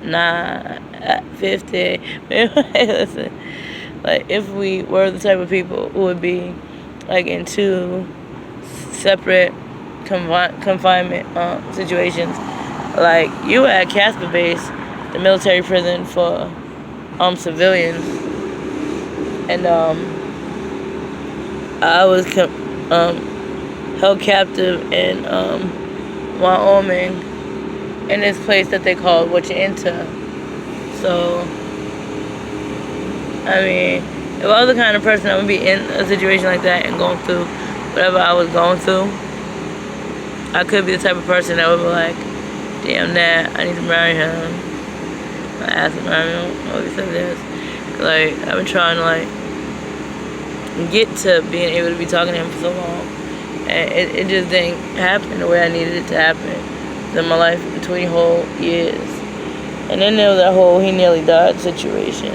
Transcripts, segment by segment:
Nah, at 50. Listen, like, if we were the type of people who would be, like, in two separate confinement situations, like, you were at Casper Base, the military prison for civilians, and I was held captive in Wyoming, in this place that they call Wachita. So, I mean, if I was the kind of person that would be in a situation like that and going through whatever I was going through, I could be the type of person that would be like, damn that, I need to marry him. I asked him to marry him. Oh, he said this. Like, I've been trying to, like, get to being able to be talking to him for so long. And it just didn't happen the way I needed it to happen in my life for 20 whole years. And then there was that whole he nearly died situation.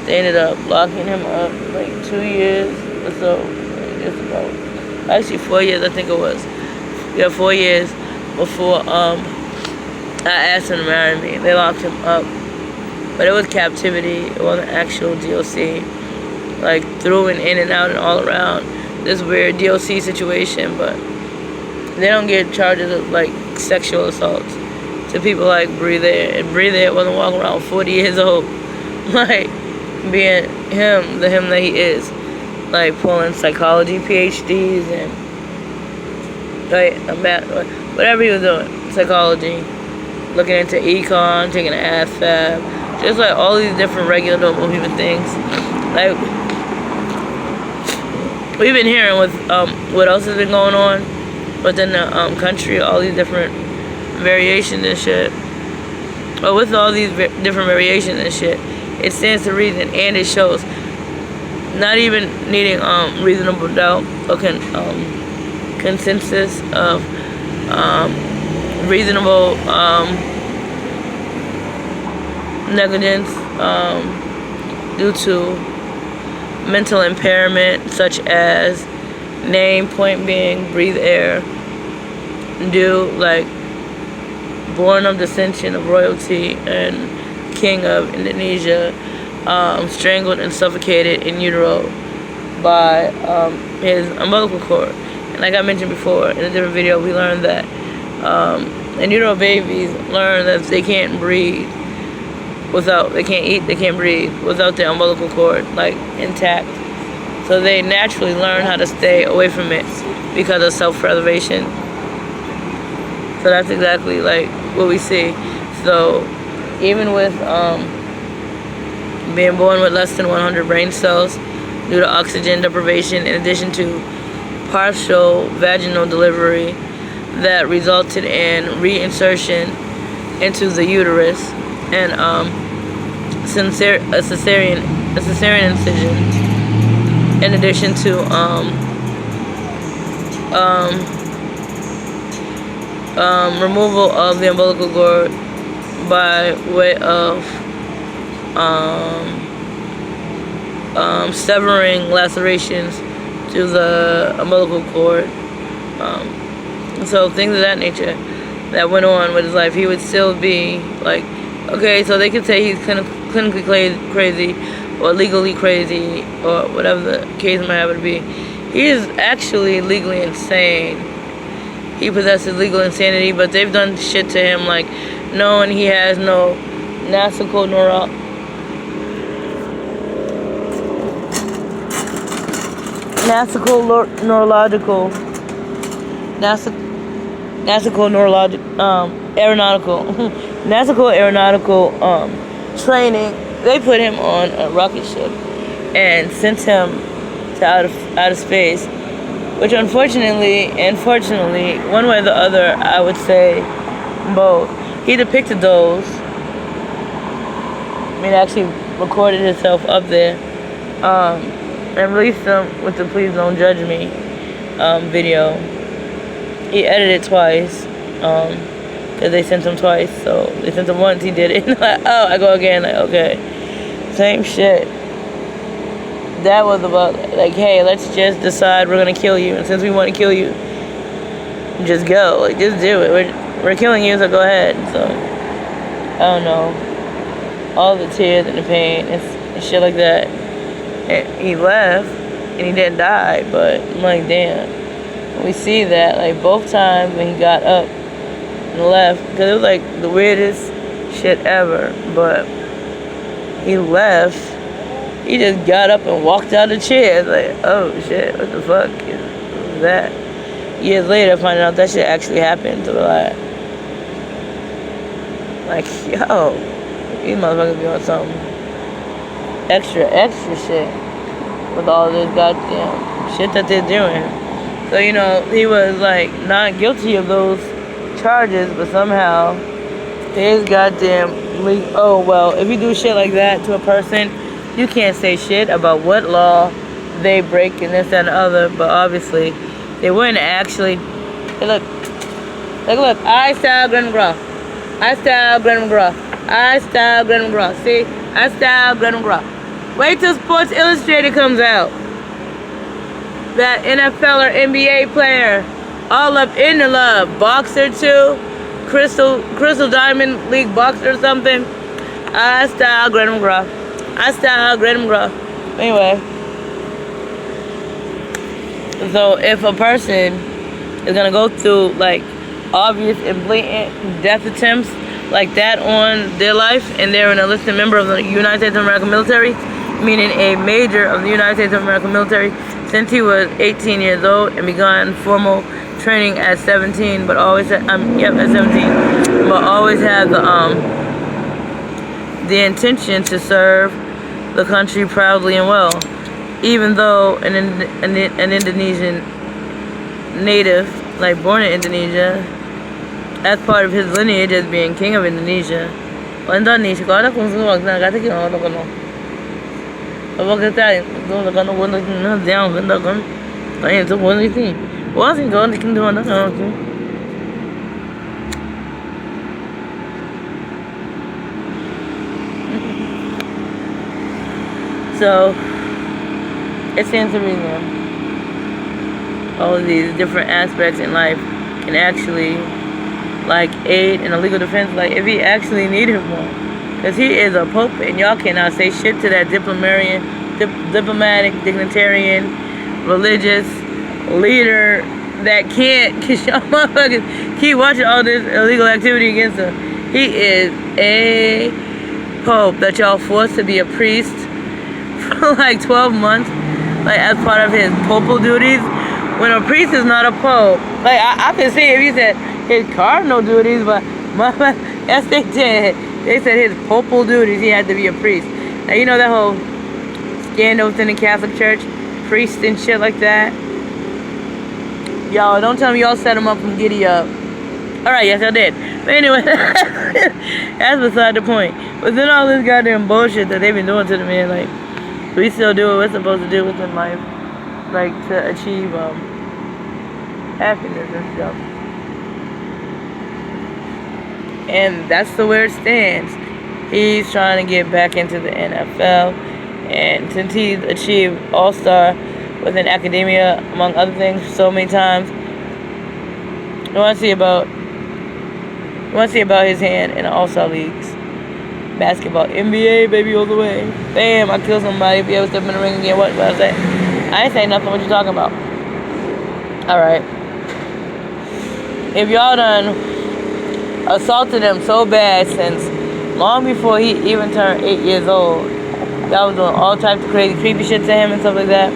They ended up locking him up like 2 years or so. Just about, actually 4 years, I think it was. Yeah, 4 years before I asked him to marry me. They locked him up. But it was captivity. It wasn't actual DOC. Like, through and in and out and all around this weird DOC situation. But they don't get charges of, like, sexual assaults to people like Breathe Air. And Breathe Air wasn't walking around 40 years old. Like, being him, the him that he is. Like, pulling psychology PhDs and, like, whatever he was doing. Psychology. Looking into econ, taking an ASVAB. Just, like, all these different regular normal human things. Like, we've been hearing with what else has been going on within the country, all these different variations and shit. But with all these different variations and shit, it stands to reason, and it shows not even needing reasonable doubt or consensus of reasonable negligence due to mental impairment, such as name, point being, Breathe Air, due, like, born of descension of royalty and king of Indonesia, strangled and suffocated in utero by his umbilical cord. And like I mentioned before in a different video, we learned that in utero babies learn that they can't breathe without, they can't eat, they can't breathe without their umbilical cord, like, intact. So they naturally learn how to stay away from it because of self-preservation. So that's exactly, like, what we see. So even with being born with less than 100 brain cells due to oxygen deprivation, in addition to partial vaginal delivery that resulted in reinsertion into the uterus and a cesarean incision, in addition to removal of the umbilical cord by way of severing lacerations to the umbilical cord. So things of that nature that went on with his life. He would still be like, okay, so they could say he's clinically crazy or legally crazy or whatever the case might happen to be. He is actually legally insane. He possesses legal insanity, but they've done shit to him, like knowing he has no neurological aeronautical training. They put him on a rocket ship and sent him to outer space, which unfortunately and fortunately, one way or the other, I would say both. He depicted those. I mean, actually recorded himself up there and released them with the "Please Don't Judge Me" video. He edited it twice because they sent him twice. So they sent him once, he did it. Like, oh, I go again. Like, okay, same shit. That was about, like, hey, let's just decide we're gonna kill you, and since we want to kill you, just go, like, just do it. We're killing you, so go ahead. So I don't know. all the tears and the pain and shit like that. And he left, and he didn't die, but I'm like, damn. We see that, like, both times when he got up and left, because it was, like, the weirdest shit ever, but he left, he just got up and walked out of the chair. It's like, oh, shit, what the fuck is that? Years later, finding out that shit actually happened, so like, yo, these motherfuckers be on some extra shit with all this goddamn shit that they're doing. So, you know, he was, like, not guilty of those charges, but somehow his goddamn oh, well, if you do shit like that to a person, you can't say shit about what law they break and this, that, and the other, but obviously, they wouldn't actually, hey, look, I style Glenn McGraw. I style Glenn McGraw. I style Glenn McGraw. See? I style Glenn McGraw. Wait till Sports Illustrated comes out. That NFL or NBA player, all up in the love. Boxer too. Crystal Diamond League boxer or something. I style Glenn McGraw. I style Glenn McGraw. Anyway. So if a person is gonna go through like obvious and blatant death attempts like that on their life, and they're an enlisted member of the United States of America military, meaning a major of the United States of America military, since he was 18 years old and began formal training at 17, but always at 17, but always had the intention to serve the country proudly and well, even though an Indonesian native, like born in Indonesia, as part of his lineage as being king of Indonesia. Indonesia, kalau ada kung suka nak kata kita orang tak kenal. Apa kata tu tak kenal pun tak kenal dia orang tak kenal. Tanya tu pun ni. Wah sih kau ni kita orang tak kenal tu. So it stands to reason all of these different aspects in life can actually like aid in a legal defense, like if he actually needed one, because he is a pope and y'all cannot say shit to that diplomatic, dignitarian, religious leader that can't, because y'all motherfuckers keep watching all this illegal activity against him. He is a pope that y'all forced to be a priest for like 12 months, like as part of his popal duties, when a priest is not a pope. Like I can see if he said his cardinal duties, but yes they did. They said his popal duties, he had to be a priest. Now you know that whole scandal within the Catholic Church, priests and shit like that. Y'all don't tell me y'all set him up from giddy up. Alright, yes I did. But anyway, that's beside the point. But then all this goddamn bullshit that they've been doing to the man, like, we still do what we're supposed to do within life, like to achieve happiness and stuff. And that's the where it stands. He's trying to get back into the NFL, and since he's achieved all-star within academia, among other things, so many times, I want to see about his hand in the all-star leagues. Basketball, NBA, baby, all the way. Bam, I kill somebody. If you ever step in the ring again, what I say? I ain't saying nothing. What you talking about? Alright. If y'all done assaulted him so bad since long before he even turned 8 years old, y'all was doing all types of crazy, creepy shit to him and stuff like that,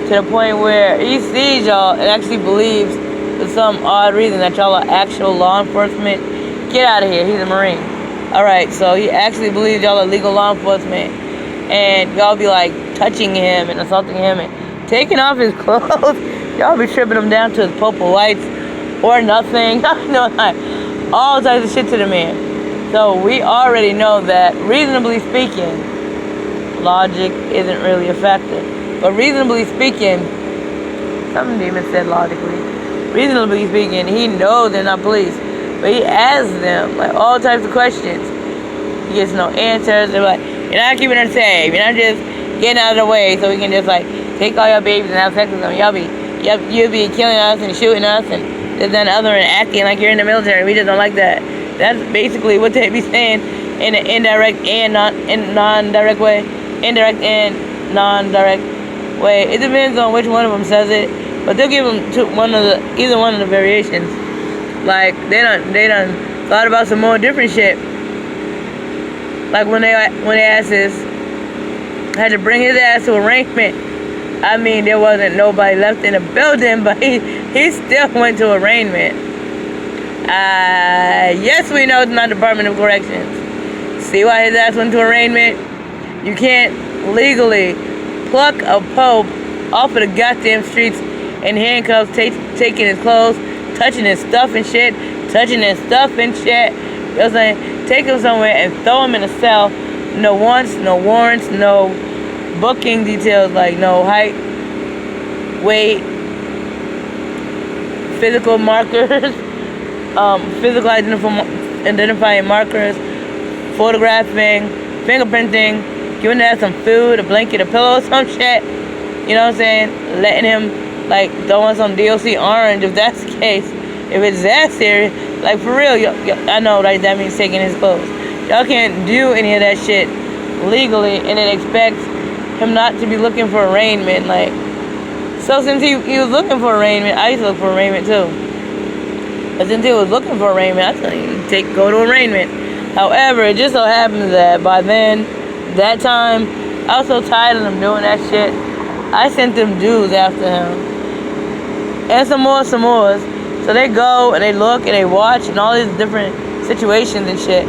to the point where he sees y'all and actually believes for some odd reason that y'all are actual law enforcement. Get out of here. He's a Marine. Alright, so he actually believes y'all are legal law enforcement, and y'all be like touching him and assaulting him and taking off his clothes. Y'all be stripping him down to his purple whites or nothing. You know, like all types of shit to the man. So we already know that, reasonably speaking, logic isn't really effective. But reasonably speaking, some demon said logically. Reasonably speaking, he knows they're not police. But he asks them, like, all types of questions. He gets no answers. They're like, you're not keeping her safe. You're not just getting out of the way so we can just, like, take all your babies and have sex with them. You'll be killing us and shooting us and this and other and acting like you're in the military. We just don't like that. That's basically what they be saying in an indirect and non-direct way. Indirect and non-direct way. It depends on which one of them says it, but they'll give them either one of the variations. Like they done thought about some more different shit. Like when they asked this, had to bring his ass to arraignment. I mean, there wasn't nobody left in the building, but he still went to arraignment. Yes, we know it's not Department of Corrections. See why his ass went to arraignment? You can't legally pluck a pope off of the goddamn streets in handcuffs, taking his clothes, touching his stuff and shit, You know what I'm saying? Take him somewhere and throw him in a cell. No wants, no warrants, no booking details like no height, weight, physical markers, physical identifying markers, photographing, fingerprinting, giving that some food, a blanket, a pillow, some shit. You know what I'm saying? Letting him like throw on some DLC orange if that's the case. If it's that serious, like for real, I know like that means taking his clothes. Y'all can't do any of that shit legally and then expect him not to be looking for arraignment. Like, so since he was looking for arraignment, I used to look for arraignment too. But since he was looking for arraignment, I told him go to arraignment. However, it just so happens that by then, that time, I was so tired of them doing that shit. I sent them dudes after him. And some more. So they go and they look and they watch and all these different situations and shit.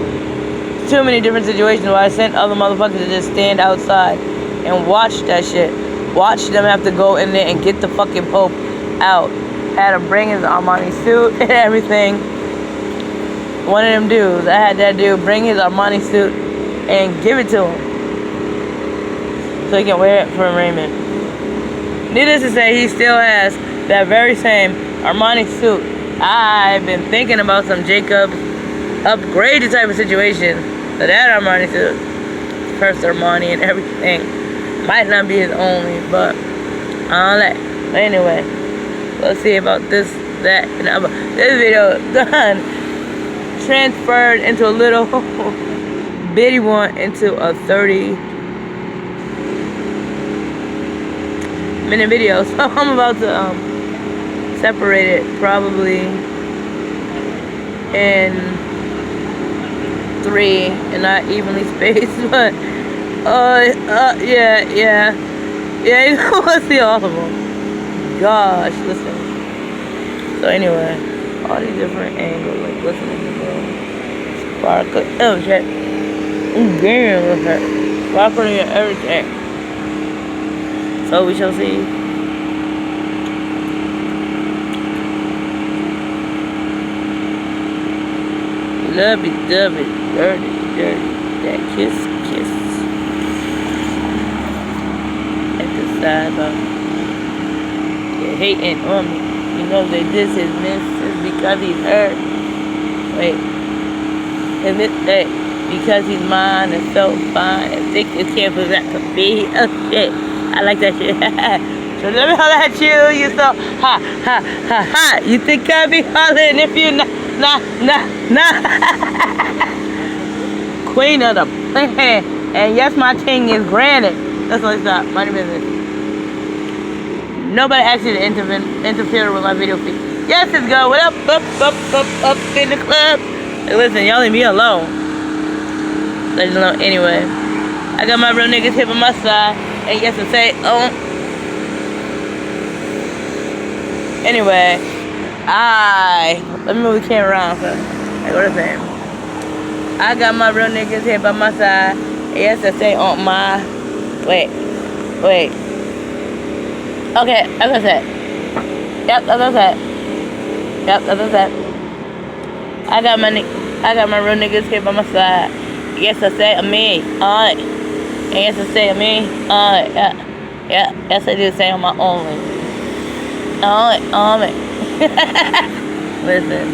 Too many different situations where I sent other motherfuckers to just stand outside and watch that shit. Watch them have to go in there and get the fucking Pope out. Had him bring his Armani suit and everything. One of them dudes, I had that dude bring his Armani suit and give it to him so he can wear it for arraignment. Needless to say, he still has that very same Armani suit. I've been thinking about some Jacobs upgraded type of situation. So that Armani suit, first Armani and everything, might not be his only, but all that. But anyway, let's see about this, that, and other. This video done transferred into a little bitty one into a 30-minute video. So I'm about to separate it probably in 3 and not evenly spaced, but yeah, you know, let's see all of them. Gosh, listen. So anyway, all these different angles, like listening to the sparkle. Oh shit. Damn, look at sparkling and everything. So we shall see. Lovey-dovey, dirty, that kiss. At the sidebar. They're hating on me. You know they diss his missus because he's hurt. Wait. Admit that because he's mine and so fine and thick as canvas that could be. Oh shit. I like that shit. So let me holler at you. You so ha. You think I'd be hollering if you nah. Queen of the planet. And yes, my king is granted. That's what it's not. Money business. Nobody asked you to interfere with my video feed. Yes, it's go. What up in the club? Hey, listen, y'all leave me alone. Let you know. Anyway, I got my real niggas here on my side. And yes, I say, Anyway, let me move the camera around first. Like, what is that? I got my real niggas here by my side. And yes, I say on my. Wait. Okay, that's what I said. Yep, that's what I said. I got my real niggas here by my side. Yes, I say me. And yes, I say me. Yeah. Yes, I do say on my only. Listen.